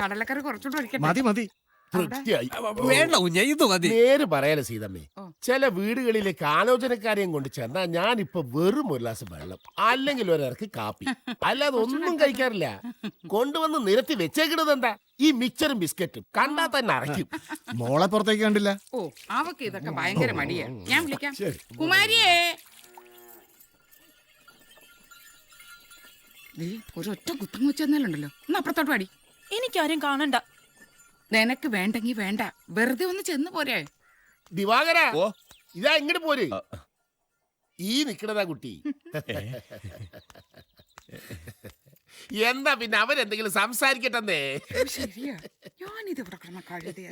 കടലക്കറി കുറച്ചുകൂടെ ഒഴിക്കട്ടെ? മതി മതി. തൃപ്തിയായി. വേണ്ട കുഞ്ഞ, ഇത് മതി. നേര് പറയാലോ സീതമ്മേ, ചില വീടുകളിലേക്ക് ആലോചനക്കാരെയും കൊണ്ട് ചെന്നാ ഞാനിപ്പോ വെറും ഒരു ഗ്ലാസ് വെള്ളം അല്ലെങ്കിൽ ഒരിറക്ക് കാപ്പി, അല്ലാതെ ഒന്നും കഴിക്കാറില്ല. കൊണ്ടുവന്ന് നിരത്തി വെച്ചേക്കണത് എന്താ? ഈ മിക്സറും ബിസ്ക്കറ്റും കണ്ടാ തന്നെ അറയ്ക്കും. മോളെ പുറത്തേക്ക് കണ്ടില്ല. ഓ, അവക്ക് ഇതൊക്കെ ഭയങ്കര മടിയാ. ഞാൻ വിളിക്കാം. കുമാരിയേ, ഒരൊറ്റ കുത്തം വെച്ചെന്നാലുണ്ടല്ലോ. ഒന്ന് അപ്പുറത്തോട്ട് പാടി. എനിക്കാരും കാണണ്ട. നിനക്ക് വേണ്ടെങ്കി വേണ്ട, വെറുതെ ഒന്ന് ചെന്ന് പോരെ. ദിവാകര, ഇതാ ഇങ്ങോട്ട് പോര്. ഈ നിക്കണതാ കുട്ടി. എന്താ പിന്നെ അവരെന്തെങ്കിലും സംസാരിക്കട്ടെ? ശരിയാ, ഞാനിത് ഇവിടെ കിടന്ന കഴുതിയ.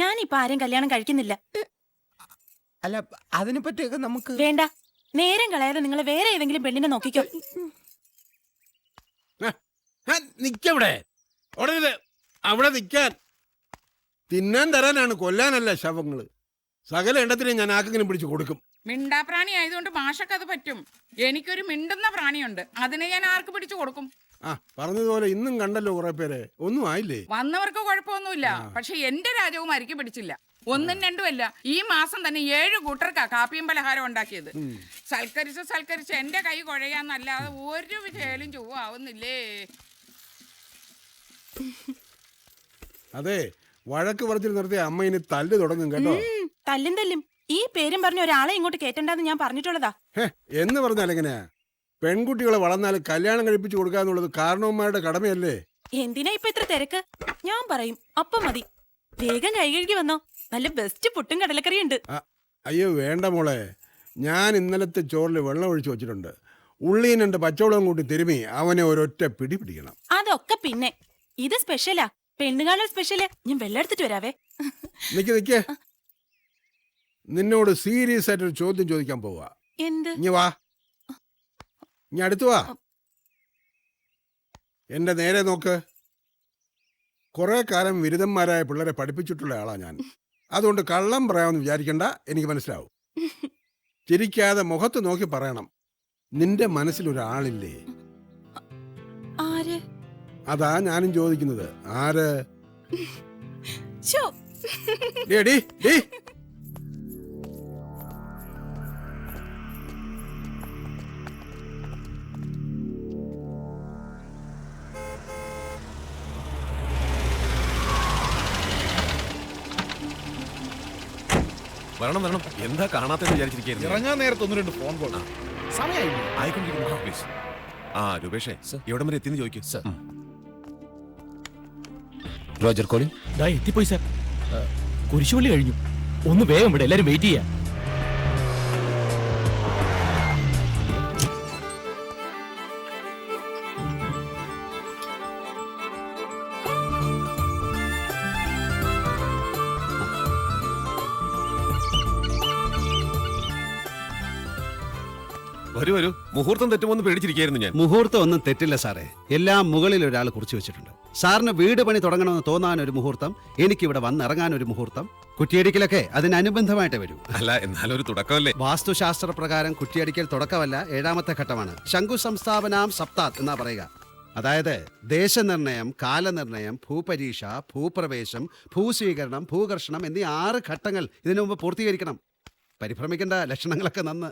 ഞാനിപ്പോ ആരും കല്യാണം കഴിക്കുന്നില്ല. അല്ല, അതിനെ പറ്റിയൊക്കെ നമുക്ക് വേണ്ട. നേരം കളയാതെ നിങ്ങൾ വേറെ ഏതെങ്കിലും പെണ്ണിനെ നോക്കിക്കോ. നിക്കവിടെ, അവിടെ നിൽക്കാൻ. തിന്നാൻ തരാനാണ്, കൊല്ലാനല്ല ശവങ്ങള്. സകല എണ്ണത്തിനെ ഞാൻ ആക്കെങ്കിലും പിടിച്ചു കൊടുക്കും. മിണ്ടാപ്രാണി ആയതുകൊണ്ട് മാഷക്ക് അത് പറ്റും. എനിക്കൊരു മിണ്ടുന്ന പ്രാണിയുണ്ട്, അതിനെ ഞാൻ ആർക്ക് പിടിച്ചു കൊടുക്കും? പറഞ്ഞതുപോലെ ഇന്നും കണ്ടല്ലോ കുറെ പേരെ. ഒന്നും ആയില്ലേ? വന്നവർക്ക് കുഴപ്പമൊന്നുമില്ല, പക്ഷെ എന്റെ രാജകുമാരിക്ക് പിടിച്ചില്ല. ഒന്നും രണ്ടുമല്ല, ഈ മാസം തന്നെ 7 കൂട്ടർക്കാ കാപ്പിയും പലഹാരം ഉണ്ടാക്കിയത്. സൽക്കരിച്ച് എന്റെ കൈ കുഴയാന്നല്ലാതെ ഒരു വിജയിലും ചൊവ്വാവുന്നില്ലേ. അതെ, വഴക്ക് പറച്ചിൽ നിർത്തിയ അമ്മ ഇനി തല്ല് തുടങ്ങും കേട്ടോ. തല്ലും ഈ പേരും പറഞ്ഞ ഒരാളെ ഇങ്ങോട്ട് കേട്ടണ്ടെന്ന് ഞാൻ പറഞ്ഞിട്ടുള്ളതാ. എന്ന് പറഞ്ഞാൽ എങ്ങനെയാ? പെൺകുട്ടികളെ വളർന്നാൽ കല്യാണം കഴിപ്പിച്ചു കൊടുക്കാന്നുള്ളത് കാരണവന്മാരുടെ കടമയല്ലേ? എന്തിനാ ഇപ്പൊ ഇത്ര തിരക്ക്? ഞാൻ പറയും അപ്പം മതി. വേഗം കൈ കഴുകി വന്നോ, നല്ല ബെസ്റ്റ് പുട്ടും കടലക്കറിയും ഉണ്ട്. അയ്യോ വേണ്ട മോളെ, ഞാൻ ഇന്നലത്തെ ചോറിൽ വെള്ളം ഒഴിച്ചു വെച്ചിട്ടുണ്ട്. ഉള്ളീനുണ്ട് പച്ചവെള്ളം കൂട്ടി തിരുമി അവനെ ഒരൊറ്റ പിടി പിടിക്കണം. അതൊക്കെ പിന്നെ, ഇത് സ്പെഷ്യലാ, പെണ്ണുകാണൽ സ്പെഷ്യല്. ഞാൻ വെള്ളം എടുത്തിട്ട് വരാവേ. നിക്ക്, നിന്നോട് സീരിയസ് ആയിട്ടൊരു ചോദ്യം ചോദിക്കാൻ പോവാ. എന്ത്? ഇനി വാ, ഇനി അടുത്ത് വാ. എന്റെ നേരെ നോക്ക്. കുറെ കാലം ബിരുദന്മാരായ പിള്ളേരെ പഠിപ്പിച്ചിട്ടുള്ള ആളാ ഞാൻ. അതുകൊണ്ട് കള്ളം പറയാമെന്ന് വിചാരിക്കണ്ട, എനിക്ക് മനസ്സിലാവും. ചിരിക്കാതെ മുഖത്ത് നോക്കി പറയണം. നിന്റെ മനസ്സിലൊരാളില്ലേ? ആര്? അതാ ഞാനും ചോദിക്കുന്നത്. ആര്? ഡി വരണം. എന്താ കാണാത്തെന്ന് വിചാരിച്ചിരിക്കുന്നു. ഇറങ്ങാൻ നേരത്തെ 1-2 ഫോൺ കോൾ സമയമായില്ലേ? ആയിക്കൊണ്ടിരിക്കുന്നു പ്ലീസ്. രൂപേഷേ, എവിടെ വരെ എത്തിന്ന് ചോദിക്കും. Roger calling. എത്തിപ്പോയി സാർ, കുരിശുപള്ളി കഴിഞ്ഞു. ഒന്ന് വേഗം ഇവിടെ, എല്ലാരും വെയിറ്റ് ചെയ്യാം. വരൂ, മുഹൂർത്തം തെറ്റുമോന്ന് പേടിച്ചിരിക്കുന്നു ഞാൻ. മുഹൂർത്തം ഒന്നും തെറ്റില്ല സാറേ, എല്ലാം മുകളിൽ ഒരാൾ കുറിച്ച് വെച്ചിട്ടുണ്ട്. സാറിന് വീട് പണി തുടങ്ങണമെന്ന് തോന്നാൻ ഒരു മുഹൂർത്തം, എനിക്കിവിടെ വന്നിറങ്ങാൻ ഒരു മുഹൂർത്തം, കുറ്റിയടിക്കലൊക്കെ അതിനനുബന്ധമായിട്ട് വരൂ. അല്ല, എന്നാലൊരു തുടക്കമല്ലേ? വാസ്തുശാസ്ത്ര പ്രകാരം കുറ്റിയടിക്കൽ തുടക്കമല്ല, 7ാമത്തെ ഘട്ടമാണ്. ശംഖു സംസ്ഥാപനാം സപ്താത് എന്നാ പറയുക. അതായത് ദേശനിർണയം, കാലനിർണയം, ഭൂപരീക്ഷ, ഭൂപ്രവേശം, ഭൂസ്വീകരണം, ഭൂകർഷണം എന്നീ 6 ഘട്ടങ്ങൾ ഇതിനു മുമ്പ് പൂർത്തീകരിക്കണം. പരിഭ്രമിക്കേണ്ട, ലക്ഷണങ്ങളൊക്കെ നന്ന്.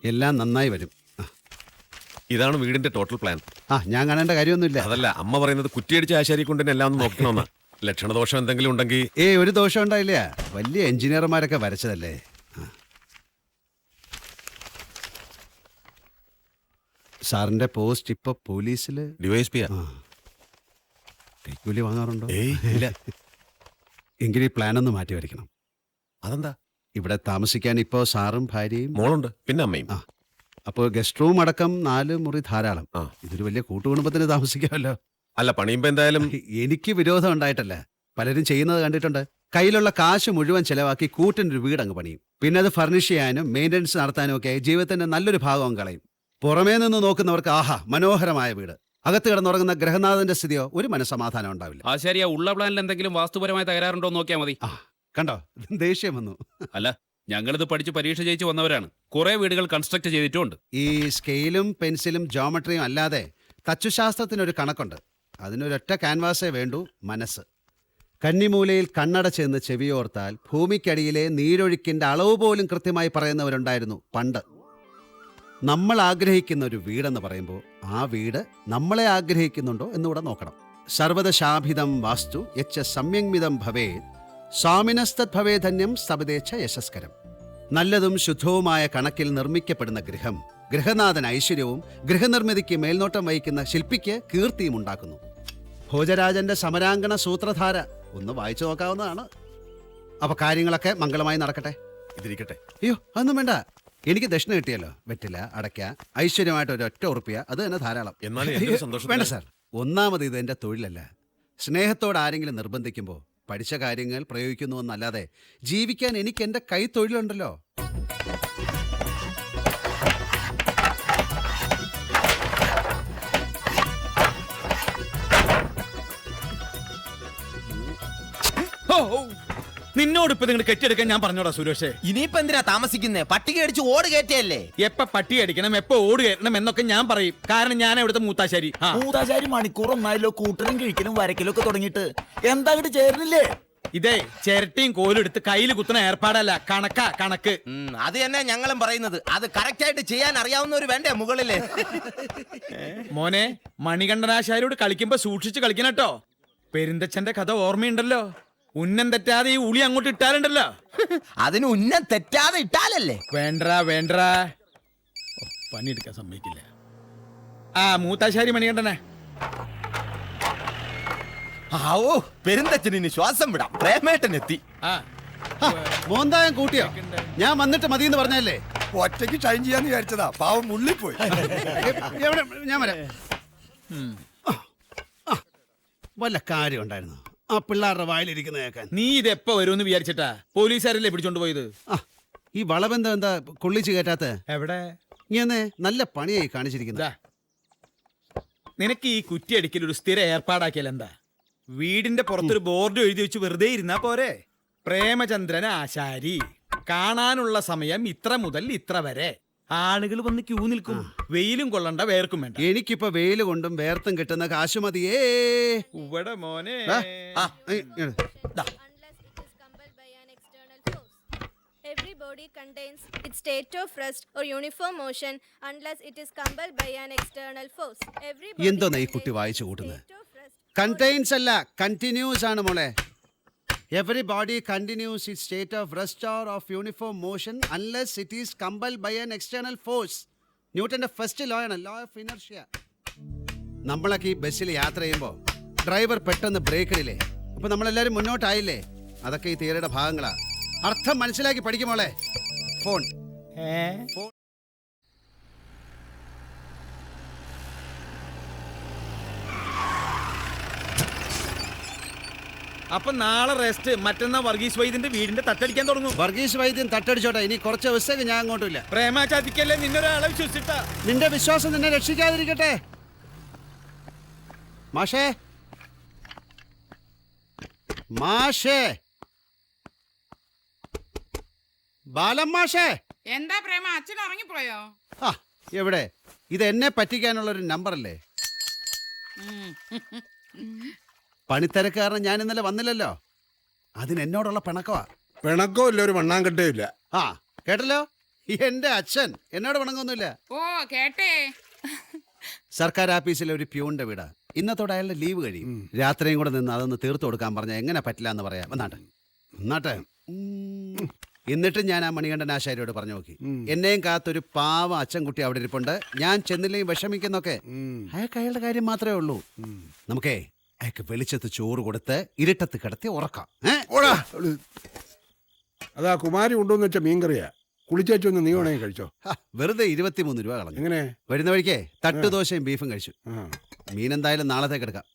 എല്ലാം നന്നായി വരും. ഇതാണ് വീടിന്റെ ടോട്ടൽ പ്ലാൻ. ഞാൻ കാണേണ്ട കാര്യമൊന്നുമില്ല. അതല്ല, അമ്മ പറയുന്നത് കുറ്റിയടിച്ച ആശാരി കൊണ്ട് തന്നെ എല്ലാം ഒന്ന് നോക്കണമെന്നാ. ലക്ഷണദോഷം എന്തെങ്കിലും ഉണ്ടെങ്കിൽ ഒരു ദോഷം ഉണ്ടായില്ല. വലിയ എഞ്ചിനീയർമാരൊക്കെ വരച്ചതല്ലേ. സാറിന്റെ പോസ്റ്റ് ഇപ്പൊ പോലീസില് ഡിവൈഎസ്പിയാ. കൈക്കൂലി വാങ്ങാറുണ്ടോ? ഇല്ല. എങ്കിൽ ഈ പ്ലാൻ ഒന്ന് മാറ്റി വരയ്ക്കണം. അതെന്താ? ഇവിടെ താമസിക്കാൻ ഇപ്പോ സാറും ഭാര്യയും മോളുണ്ട്, പിന്നെ അമ്മയും. അപ്പോൾ ഗസ്റ്റ് റൂം അടക്കം 4 മുറി ധാരാളം. ഇതൊരു വലിയ കൂട്ടുകുടുംബത്തിന് താമസിക്കാമല്ലോ. അല്ല, പണിയുമ്പോ എന്തായാലും. എനിക്ക് വിരോധം ഉണ്ടായിട്ടല്ല, പലരും ചെയ്യുന്നത് കണ്ടിട്ടുണ്ട്. കയ്യിലുള്ള കാശ് മുഴുവൻ ചെലവാക്കി കൂട്ടിനൊരു വീടങ്ങ് പണിയും. പിന്നെ അത് ഫർണിഷ് ചെയ്യാനും മെയിൻ്റനൻസ് നടത്താനും ഒക്കെ ജീവിതത്തിന്റെ നല്ലൊരു ഭാഗം കളയും. പുറമേ നിന്ന് നോക്കുന്നവർക്ക് ആഹാ മനോഹരമായ വീട്, അകത്ത് കിടന്നുറങ്ങുന്ന ഗ്രഹനാഥന്റെ സ്ഥിതിയോ ഒരു മനസ്സമാധാനം ഉണ്ടാവില്ല. ആ ശരിയാ, ഉള്ള പ്ലാനിൽ എന്തെങ്കിലും വാസ്തുപരമായ തകരാറുണ്ടോ നോക്കിയാൽ മതി. കണ്ടോ, ദേഷ്യം വന്നു. അല്ല, ഞങ്ങളിത് പഠിച്ച് പരീക്ഷ ജയിച്ച് വന്നവരാണ്. കുറെ വീടുകൾ കൺസ്ട്രക്ട് ചെയ്തിട്ടുണ്ട്. ഈ സ്കെയിലും പെൻസിലും ജോമെട്രിയും അല്ലാതെ തച്ചുശാസ്ത്രത്തിനൊരു കണക്കുണ്ട്. അതിനൊരൊറ്റ ക്യാൻവാസേ വേണ്ടൂ, മനസ്സ്. കന്നിമൂലയിൽ കണ്ണടച്ചെന്ന് ചെവിയോർത്താൽ ഭൂമിക്കടിയിലെ നീരൊഴുക്കിന്റെ അളവ് പോലും കൃത്യമായി പറയുന്നവരുണ്ടായിരുന്നു പണ്ട്. നമ്മൾ ആഗ്രഹിക്കുന്ന ഒരു വീടെന്ന് പറയുമ്പോൾ ആ വീട് നമ്മളെ ആഗ്രഹിക്കുന്നുണ്ടോ എന്നുകൂടെ നോക്കണം. സർവദശാഭിതം വാസ്തു യച്ച സംയങ്മിതം ഭവേത് സ്വാമിനസ്തത് ഭവേധന്യം സബദേച്ഛ യശസ്കരം. നല്ലതും ശുദ്ധവുമായ കണക്കിൽ നിർമ്മിക്കപ്പെടുന്ന ഗൃഹം ഗൃഹനാഥൻ ഐശ്വര്യവും ഗൃഹനിർമ്മിതിക്ക് മേൽനോട്ടം വഹിക്കുന്ന ശില്പിക്ക് കീർത്തിയും ഉണ്ടാക്കുന്നു. ഭോജരാജന്റെ സമരാങ്കണ സൂത്രധാര ഒന്ന് വായിച്ചു നോക്കാവുന്നതാണ്. അപ്പൊ കാര്യങ്ങളൊക്കെ മംഗളമായി നടക്കട്ടെ. ഇതിരിക്കട്ടെ. അയ്യോ, അതൊന്നും വേണ്ട. എനിക്ക് ദക്ഷിണ കിട്ടിയല്ലോ. വെറ്റില, അടയ്ക്ക, ഐശ്വര്യമായിട്ട് ഒരു ഒറ്റ ഉറുപ്പിയ, അത് തന്നെ ധാരാളം. വേണ്ട സാർ, ഒന്നാമത് ഇത് എന്റെ തൊഴിലല്ല. സ്നേഹത്തോട് ആരെങ്കിലും നിർബന്ധിക്കുമ്പോൾ പഠിച്ച കാര്യങ്ങൾ പ്രയോഗിക്കുന്നുവെന്നല്ലാതെ ജീവിക്കാൻ എനിക്ക് എന്റെ കൈ തൊഴിലുണ്ടല്ലോ. നിന്നോട് ഇപ്പൊ നിങ്ങൾ കെട്ടിയെടുക്കാൻ ഞാൻ പറഞ്ഞോടാ സുരേഷേ. ഇനിയിപ്പോ എന്തിനാ താമസിക്കുന്നേ? പട്ടിക അടിച്ച് ഓട് കയറ്റിയല്ലേ. എപ്പ പട്ടി അടിക്കണം, എപ്പോ ഓട് കയറ്റണം എന്നൊക്കെ ഞാൻ പറയും. കാരണം ഞാൻ ഇവിടുത്തെ മൂത്താശാരി. മൂതാശാരി മണിക്കൂറൊന്നായല്ലോ കൂട്ടലും കിഴിക്കലും വരക്കലും ഒക്കെ തുടങ്ങിയിട്ട്. എന്താ ഇങ്ങോട്ട് ചേർന്നില്ലേ? ഇതേ ചിരട്ടിയും കോലും എടുത്ത് കയ്യിൽ കുത്തുന്ന ഏർപ്പാടല്ല, കണക്ക്. അത് തന്നെ ഞങ്ങളും പറയുന്നത്. അത് കറക്റ്റ് ആയിട്ട് ചെയ്യാൻ അറിയാവുന്നവര് വേണ്ടേ മുകളില്? മോനെ, മണികണ്ഠനാശാരിയോട് കളിക്കുമ്പോ സൂക്ഷിച്ച് കളിക്കണം കേട്ടോ. പെരുന്തച്ഛന്റെ കഥ ഓർമ്മയുണ്ടല്ലോ. ഉന്നം തെറ്റാതെ ഈ ഉളി അങ്ങോട്ട് ഇട്ടാലുണ്ടല്ലോ. അതിന് ഉന്നം തെറ്റാതെ ഇട്ടാലല്ലേ? വേണ്ടാ പണിയെടുക്കാൻ സമ്മതിക്കില്ല. മൂത്താശാരി മണികണ്ഠനെ. ആവോ, പെരുന്തച്ഛന് ശ്വാസം വിടാം. പ്രേമേട്ടൻ എത്തി. മോന്തായം കൂട്ടിയോ? ഞാൻ വന്നിട്ട് മതിയെന്ന് പറഞ്ഞല്ലേ. ഒറ്റയ്ക്ക് ഷൈൻ ചെയ്യാന്ന് വിചാരിച്ചതാ, പാവം മുള്ളിപ്പോയി. ഞാൻ വരാം. വല്ല കാര്യം ഉണ്ടായിരുന്നു ആ പിള്ളേരുടെ വായിലിരിക്കുന്ന കേൾക്കാൻ? നീ ഇതെപ്പോ വരുമെന്ന് വിചാരിച്ചിട്ടാ പോലീസുകാരല്ലേ പിടിച്ചോണ്ട് പോയത്? ഈ വളബന്ധം എന്താ കൊള്ളിച്ച് കയറ്റാത്ത? എവിടെ? ഇങ്ങനെ നല്ല പണിയായി കാണിച്ചിരിക്കുന്ന. നിനക്ക് ഈ കുറ്റിയടിക്കൽ ഒരു സ്ഥിര ഏർപ്പാടാക്കിയാൽ എന്താ? വീടിന്റെ പുറത്തൊരു ബോർഡ് എഴുതി വെച്ച് വെറുതെ ഇരുന്നാ പോരെ? പ്രേമചന്ദ്രൻ ആശാരി, കാണാനുള്ള സമയം ഇത്ര മുതൽ ഇത്ര വരെ. ആളുകൾ വന്ന് ക്യൂ നിൽക്കും. വെയിലും കൊള്ളണ്ട, വേർക്കും വേണ്ട. എനിക്കിപ്പോ വെയില് കൊണ്ടും വേർത്തും കിട്ടുന്ന കാശ് മതിയേ. ഇവിടെ മോനെ, Every body contains its state of rest or uniform motion unless it is compelled by an external force. എന്തോന്നാ ഈ കുട്ടി വായിച്ചു കൂട്ടുന്നത്? കണ്ടെയ്ൻസ് അല്ല, കണ്ടിന്യൂസ് ആണ് മോളെ. Every body continues its state of rest or of uniform motion unless it is compelled by an external force. ന്യൂട്ടന്റെ first law ആണ്, ലോ ഓഫ് ഇനർഷ്യ. നമ്മളൊക്കെ ഈ ബസ്സിൽ യാത്ര ചെയ്യുമ്പോൾ ഡ്രൈവർ പെട്ടെന്ന് ബ്രേക്ക് ഇടില്ലേ, അപ്പൊ നമ്മളെല്ലാരും മുന്നോട്ടായില്ലേ? അതൊക്കെ ഈ തിയറിയുടെ ഭാഗങ്ങളാ. അർത്ഥം മനസ്സിലാക്കി പഠിക്കുമോളെ. ഫോൺ അപ്പൊ നാളെ റെസ്റ്റ്, മറ്റന്നാ വർഗീസ് വൈദ്യന്റെ വീടിന്റെ തട്ടടിക്കാൻ തുടങ്ങും. വർഗീസ് വൈദ്യൻ തട്ടടിച്ചോട്ടെ, ഇനി കുറച്ച് ദിവസത്തേക്ക് ഞാൻ അങ്ങോട്ടില്ല. പ്രേമ ചതിക്കല്ലേ, നിന്നൊരാളെ വിശ്വസിച്ചിട്ടാ. നിന്റെ വിശ്വാസം നിന്നെ രക്ഷിക്കാതിരിക്കട്ടെ. മാഷേ, മാഷേ, ബാലം മാഷേ. എന്താ പ്രേമ, അച്ഛൻ ഉറങ്ങിപ്പോയോ? എവിടെ? ഇത് എന്നെ പറ്റിക്കാനുള്ള ഒരു നമ്പറല്ലേ? പണിത്തിരക്കാരൻ ഞാൻ ഇന്നലെ വന്നില്ലല്ലോ, അതിന് എന്നോടുള്ള പിണക്കമാ. പിണക്കോ ഇല്ല, ഒരു മണ്ണാങ്കട്ടേ ഇല്ല. കേട്ടല്ലോ, എന്റെ അച്ഛൻ എന്നോട് പിണങ്ങൊന്നുമില്ല. ഓ കേട്ടേ. സർക്കാർ ആഫീസിലെ ഒരു പ്യൂണിന്റെ വീടാ. ഇന്നത്തോടെ അയാളുടെ ലീവ് കഴിയും. രാത്രിയും കൂടെ നിന്ന് അതൊന്ന് തീർത്തു കൊടുക്കാൻ പറഞ്ഞാൽ എങ്ങനെ പറ്റില്ല എന്ന് പറയാം. എന്നാട്ടെ എന്നിട്ട് ഞാൻ ആ മണികണ്ഠൻ ആശാരിയോട് പറഞ്ഞു നോക്കി. എന്നെയും കാത്തൊരു പാവ അച്ഛൻകുട്ടി അവിടെ ഇരിപ്പുണ്ട്. ഞാൻ ചെന്നില്ലെങ്കിൽ വിഷമിക്കുന്നൊക്കെ. അയാൾക്ക് അയാളുടെ കാര്യം മാത്രമേ ഉള്ളൂ. നമുക്കേ അയാൾക്ക് വെളിച്ചത്ത് ചോറ് കൊടുത്ത് ഇരുട്ടത്ത് കിടത്തി ഉറക്കാം. അതാ കുമാരി കൊണ്ടുവന്ന് വെച്ച മീൻകറിയാ. കുളിച്ചൊന്ന് നീ വേണമെങ്കിൽ കഴിച്ചോ. വെറുതെ 23 രൂപ കളഞ്ഞു. എങ്ങനെ? വരുന്ന വഴിക്കേ തട്ടുദോശയും ബീഫും കഴിച്ചു. മീൻ എന്തായാലും നാളത്തേക്ക് എടുക്കാം.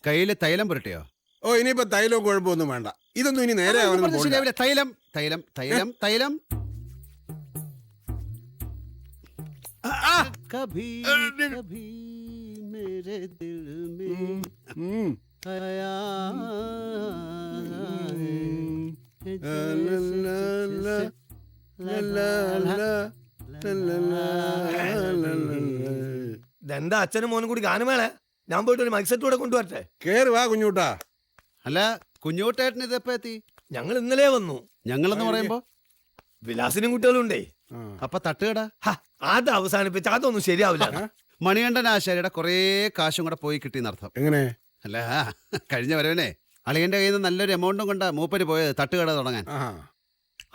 കയ്യില് തൈലം പുരട്ടിയോ? ഓ, ഇനിയിപ്പോ തൈലവും കുഴപ്പമൊന്നും വേണ്ട. ഇതൊന്നും ഇനി നേരെ ശരിയാവില്ല. തൈലം തൈലം തൈലം തൈലം കഭി കഭി മേരെ ദിൽ മേ ആയാ ഇതെന്താ അച്ഛനും മോനും കൂടി ഗാനമേള? ഞാൻ പോയിട്ട് ഒരു മൈക്സെറ്റ് കൂടെ കൊണ്ടുവരട്ടെ. കേറി വാ കുഞ്ഞൂട്ടാ. അല്ല, കുഞ്ഞൂട്ടേട്ടന് ഇതെപ്പോ എത്തി? ഞങ്ങൾ ഇന്നലെ വന്നു. ഞങ്ങളെന്ന് പറയുമ്പോ വിലാസിനും കുട്ടികളുണ്ടേ. അപ്പൊ തട്ടുകട അത് അവസാനിപ്പിച്ച അതൊന്നും ശരിയാവില്ല. മണികണ്ഠൻ ആശാരിയുടെ കൊറേ കാശും കൂടെ പോയി കിട്ടിയെന്നർത്ഥം. എങ്ങനെ? അല്ല, കഴിഞ്ഞ വരവനെ അളിയന്റെ കയ്യിൽ നിന്ന് നല്ലൊരു എമൗണ്ടും കൊണ്ടാ മൂപ്പര് പോയത് തട്ടുകട തുടങ്ങാൻ.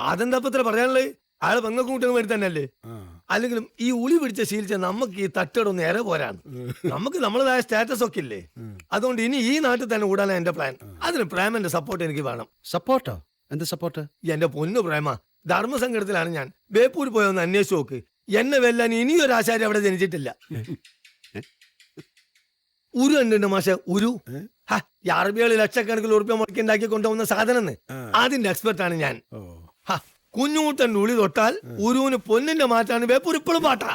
അതെന്താ ഇത്ര പറയാനുള്ളത്? അയാൾ പെങ്ങൾക്കും കുട്ടികൾ വേണ്ടി തന്നെയല്ലേ? അല്ലെങ്കിലും ഈ ഉളി പിടിച്ച ശീലിച്ച നമുക്ക് ഈ തട്ടുകടൊന്നും ഏറെ പോരാണ്. നമുക്ക് നമ്മളതായ സ്റ്റാറ്റസ് ഒക്കെ ഇല്ലേ? അതുകൊണ്ട് ഇനി ഈ നാട്ടിൽ തന്നെ കൂടാനാണ് എന്റെ പ്ലാൻ. അതിന് പ്രേമന്റെ സപ്പോർട്ട് എനിക്ക് വേണം. സപ്പോർട്ടോ? എന്ത് സപ്പോർട്ട്? എന്റെ പൊന്നു പ്രേമ, ധർമ്മസങ്കടത്തിലാണ് ഞാൻ. ബേപ്പൂർ പോയൊന്ന് അന്വേഷിച്ച് നോക്ക്. എന്നെ വെല്ലാൻ ഇനിയൊരു ആശാരി അവിടെ ജനിച്ചിട്ടില്ല. ഉരു കണ്ടുണ്ട് മാഷെ, ഉരു. ഈ അറബികൾ ലക്ഷക്കണക്കിന് ഉറുപ്പ്യ മുടക്കി ഉണ്ടാക്കി കൊണ്ടുപോകുന്ന സാധനം അതിന്റെ എക്സ്പെർട്ടാണ് ഞാൻ. കുഞ്ഞുകൂട്ടന്റെ ഉളി തൊട്ടാൽ ഉരുവിന് പൊന്നിന്റെ മാറ്റാണ് ബേപ്പൂർ ഇപ്പോഴും പാട്ടാ.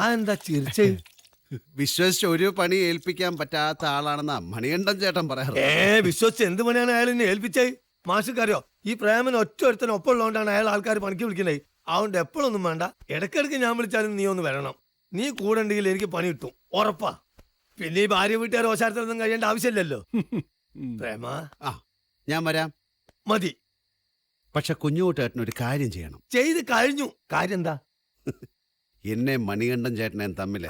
അതെന്താ ചിരിച്ചേ? വിശ്വസിച്ച് ഒരു പണി ഏൽപ്പിക്കാൻ പറ്റാത്ത ആളാണെന്നാ മണികണ്ഠൻ ചേട്ടൻ പറയാറ്. വിശ്വസിച്ച് എന്ത് പണിയാണ് അയാൾ എന്നെ ഏൽപ്പിച്ചേ? മാഷക്കറിയോ, ഈ പ്രേമന് ഒറ്റ ഒരുത്തന് ഒപ്പം ഉള്ളതുകൊണ്ടാണ് അയാൾ ആൾക്കാർ പണിക്ക് വിളിക്കുന്നത്. അതുകൊണ്ട് എപ്പോഴൊന്നും വേണ്ട, ഇടയ്ക്കിടയ്ക്ക് ഞാൻ വിളിച്ചാലും നീ ഒന്ന് വരണം. നീ കൂടെ ഉണ്ടെങ്കിൽ എനിക്ക് പണി കിട്ടും, ഉറപ്പാ. പിന്നെ ഈ ഭാര്യ വീട്ടുകാർ ഓശാരത്തിലൊന്നും കഴിയേണ്ട ആവശ്യമില്ലല്ലോ. പ്രേമ, ഞാൻ വരാം. മതി. പക്ഷെ കുഞ്ഞുകൂട്ടേട്ടനൊരു കാര്യം ചെയ്യണം. ചെയ്ത് കഴിഞ്ഞു. കാര്യം എന്താ? എന്നെ മണികണ്ഠൻ ചേട്ടനെയും തമ്മിൽ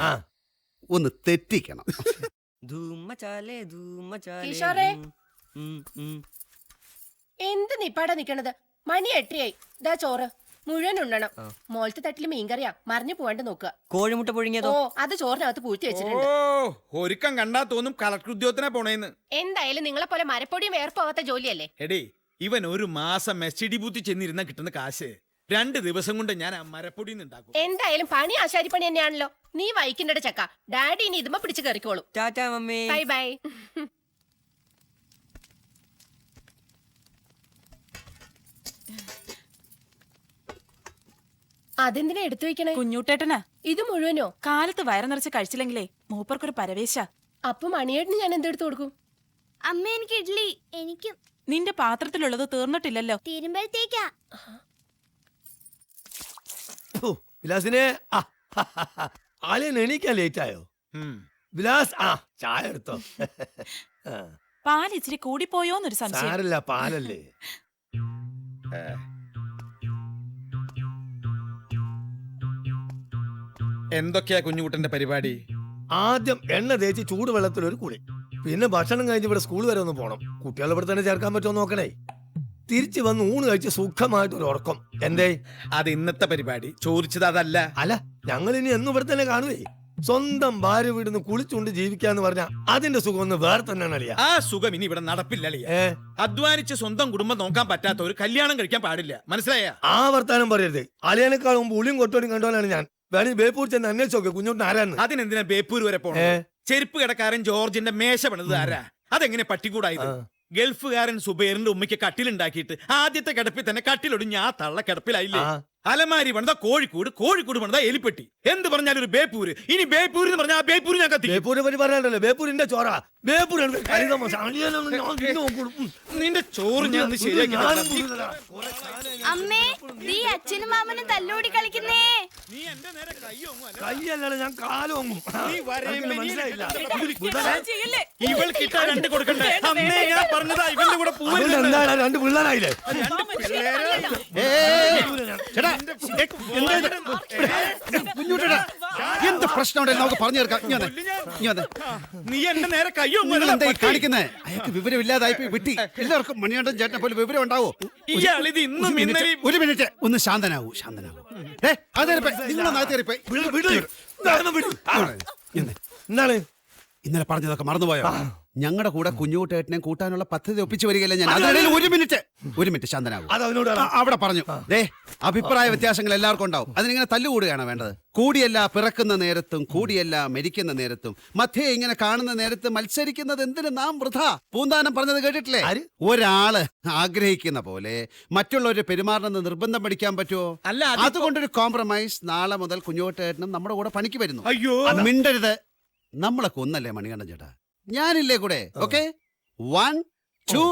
ഒന്ന് തെറ്റിക്കണം. എന്ത് നിപ്പാടാ നിക്കണത്? മണി 8 ദാ ചോറ് മുഴുവൻ ഉണ്ണണം. മോളത്തെ തട്ടില് മീൻകറിയാ, മറിഞ്ഞു പോവാണ്ട് നോക്കുക. കോഴിമുട്ട പുഴുങ്ങിയതോ? ഓ, അത് ചോറിനകത്ത് പൂഴ്ത്തി വെച്ചിട്ടുണ്ട്. ഒരുക്കം കണ്ടാ തോന്നും കളക്ടർ ഉദ്യോഗത്തിനെ പോണേന്ന്. എന്തായാലും നിങ്ങളെ പോലെ മരപ്പൊടിയും വേർപ്പോവാത്ത ജോലിയല്ലേ. എടേ, ഇവൻ ഒരു മാസം എസ്റ്റിഡി ബൂത്തിൽ ചെന്നിരുന്ന കിട്ടുന്ന കാശ് 2 ദിവസം കൊണ്ട് ഞാൻ മരപ്പൊടി ഉണ്ടാക്കും. എന്തായാലും പണി ആശാരിപ്പണി തന്നെയാണല്ലോ. നീ വൈകിന്റെ ചക്ക. ഡാഡി ഇനി ഇതുമ്പോ പിടിച്ച് കയറിക്കോളൂ. ടാറ്റാ മമ്മി. Bye bye. അതെന്തിനാ എടുത്തു വെക്കണേ? കുഞ്ഞൂട്ടേട്ടനാ. ഇത് മുഴുവനോ? കാലത്ത് വയറ് നിറച്ച് കഴിച്ചില്ലെങ്കിലേ മൂപ്പർക്കൊരു പരവേശ. അപ്പൊ മണിയേട്ടന് ഞാൻ എന്തെടുത്തു കൊടുക്കും? അമ്മ, എനിക്ക് ഇഡ്ലി. എനിക്കും. നിന്റെ പാത്രത്തിലുള്ളത് തീർന്നിട്ടില്ലല്ലോ. തീരുമ്പോഴത്തേക്കാ. വിലാസിനെ ആലയൻ എണീക്കാൻ ലേറ്റ് ആയോ? വിലാസ്, ചായ എടുത്തോ. പാൽ ഇച്ചിരി കൂടിപ്പോയോന്നൊരു സംശയം. സാരല്ല, പാലല്ലേ. എന്തൊക്കെയാ കുഞ്ഞുകുട്ടന്റെ പരിപാടി? ആദ്യം എണ്ണ തേച്ച് ചൂടുവെള്ളത്തിൽ ഒരു കുളി, പിന്നെ ഭക്ഷണം കഴിഞ്ഞ് ഇവിടെ സ്കൂൾ വരെ ഒന്ന് പോണം. കുട്ടികളെ ഇവിടെ തന്നെ ചേർക്കാൻ പറ്റുമോ നോക്കണേ. തിരിച്ചു വന്ന് ഊണ് കഴിച്ച് സുഖമായിട്ടൊരു ഉറക്കം. എന്തേ? അത് ഇന്നത്തെ പരിപാടി. ചോദിച്ചത് അതല്ല. അല്ല, ഞങ്ങൾ ഇനി എന്നും ഇവിടെ തന്നെ കാണുവേ. സ്വന്തം ഭാര്യ വീടിന്ന് കുളിച്ചുകൊണ്ട് ജീവിക്കാന്ന് പറഞ്ഞാ അതിന്റെ സുഖം ഒന്ന് വേറെ തന്നെയാണ് അളിയ. ആ സുഖം ഇനി ഇവിടെ നടപ്പില്ലളിയ. അധ്വാനിച്ച് സ്വന്തം കുടുംബം നോക്കാൻ പറ്റാത്ത ഒരു കല്യാണം കഴിക്കാൻ പാടില്ല, മനസ്സിലായ? ആ വർത്താനം പറയരുത്. അളിയനേക്കാൾ മുമ്പ് ഉളിയും കൊട്ടോടിയും കണ്ടോനാണ് ഞാൻ. വേണമെങ്കിൽ ബേപ്പൂർ ചെന്ന് അന്വേഷിച്ചോക്കെ കുഞ്ഞോട്ട് ആരാന്ന്. അതിനെന്തിനാ ബേപ്പൂർ വരെ പോണേ? ചെരുപ്പ് കിടക്കാരൻ ജോർജിന്റെ മേശ പണിത് ആരാ? അതെങ്ങനെ പട്ടിക്കൂടായത്? ഗൾഫുകാരൻ സുബൈറിന്റെ ഉമ്മയ്ക്ക് കട്ടിലുണ്ടാക്കിയിട്ട് ആദ്യത്തെ കിടപ്പിൽ തന്നെ കട്ടിലൊടിഞ്ഞ് ആ തള്ള കിടപ്പിലായില്ലേ? അലമാരി പണിത കോഴിക്കോട്, കോഴിക്കോട് പണിത എലിപ്പെട്ടി. എന്ത് പറഞ്ഞാലും ഒരു ബേപ്പൂര്. ഇനി ബേപ്പൂര് എന്ന് പറഞ്ഞാൽ ബേപ്പൂര് ഞാൻ കത്തി. ബേപ്പൂരെ പറ്റി പറയാനല്ലോ, ബേപ്പൂരിന്റെ ചോറ. ബേപ്പൂർ നിന്റെ ചോറ് ഞാൻ ശരിയാക്കി. അമ്മേ, നീ അച്ഛനും മാമനും തല്ലോടി കളിക്കുന്നേ. കയ്യല്ല, ഞാൻ കാലോങ്ങും. മനസ്സിലായില്ല. ഇവൾ കിട്ടാൻ 2 കൊടുക്കണ്ടേ? അമ്മേ, ഞാൻ പറഞ്ഞതാ ഇവന്റെ കൂടെ പോവരുത്. എന്താണ് 2 പിള്ളേരായില്ലേ? എന്ത് പ്രശ്നമുണ്ടെങ്കിലും നമുക്ക് പറഞ്ഞു തീർക്കാം. ഇനി വന്നേ. ഇനി വന്നേ. നീ എന്റെ നേരെ കയ്യോ നിങ്ങൾ എന്താ ഈ കാണിക്കുന്നേ? അയാൾക്ക് വിവരമില്ലാതായി പോയി വിട്ടി. എല്ലാവർക്കും മണികണ്ഠൻ ചേട്ടനെ പോലെ വിവരം ഉണ്ടാവോ? ഇയാളിത് ഇന്നും ഇന്നലെയും ഒരു മിനിറ്റ് ഒന്ന് ശാന്തനാവൂ. എന്താണ് ഇന്നലെ പറഞ്ഞതൊക്കെ മറന്നുപോയോ? ഞങ്ങളുടെ കൂടെ കുഞ്ഞുകുട്ടേട്ടനെ കൂട്ടാനുള്ള പദ്ധതി ഒപ്പിച്ചു വരികയല്ലേ ഞാൻ. അതിനിടയിൽ ഒരു മിനിറ്റ് ശാന്തനാവും. അത് അവനോട് അവിടെ പറഞ്ഞു. അഭിപ്രായ വ്യത്യാസങ്ങൾ എല്ലാവർക്കും ഉണ്ടാവും. അതിനിങ്ങനെ തല്ലുകൂടുകയാണ് വേണ്ടത്. കൂടിയല്ല പിറക്കുന്ന നേരത്തും കൂടിയല്ല മരിക്കുന്ന നേരത്തും മധ്യേ ഇങ്ങനെ കാണുന്ന നേരത്ത് മത്സരിക്കുന്നത് എന്തിന് നാം വൃഥാ. പൂന്താനം പറഞ്ഞത് കേട്ടിട്ടില്ലേ? ഒരാള് ആഗ്രഹിക്കുന്ന പോലെ മറ്റുള്ളവര് പെരുമാറണമെന്ന് നിർബന്ധം പഠിക്കാൻ പറ്റുമോ? അല്ല, അതുകൊണ്ടൊരു കോംപ്രമൈസ്. നാളെ മുതൽ കുഞ്ഞുകുട്ടേട്ടനും നമ്മുടെ കൂടെ പണിക്ക് വരുന്നു. അയ്യോ മിണ്ടരുത്. നമ്മളെ കൊന്നല്ലേ മണികണ്ഠൻ ചേട്ടാ. ഞാനില്ലേ കൂടെ? ഓക്കെ 1 2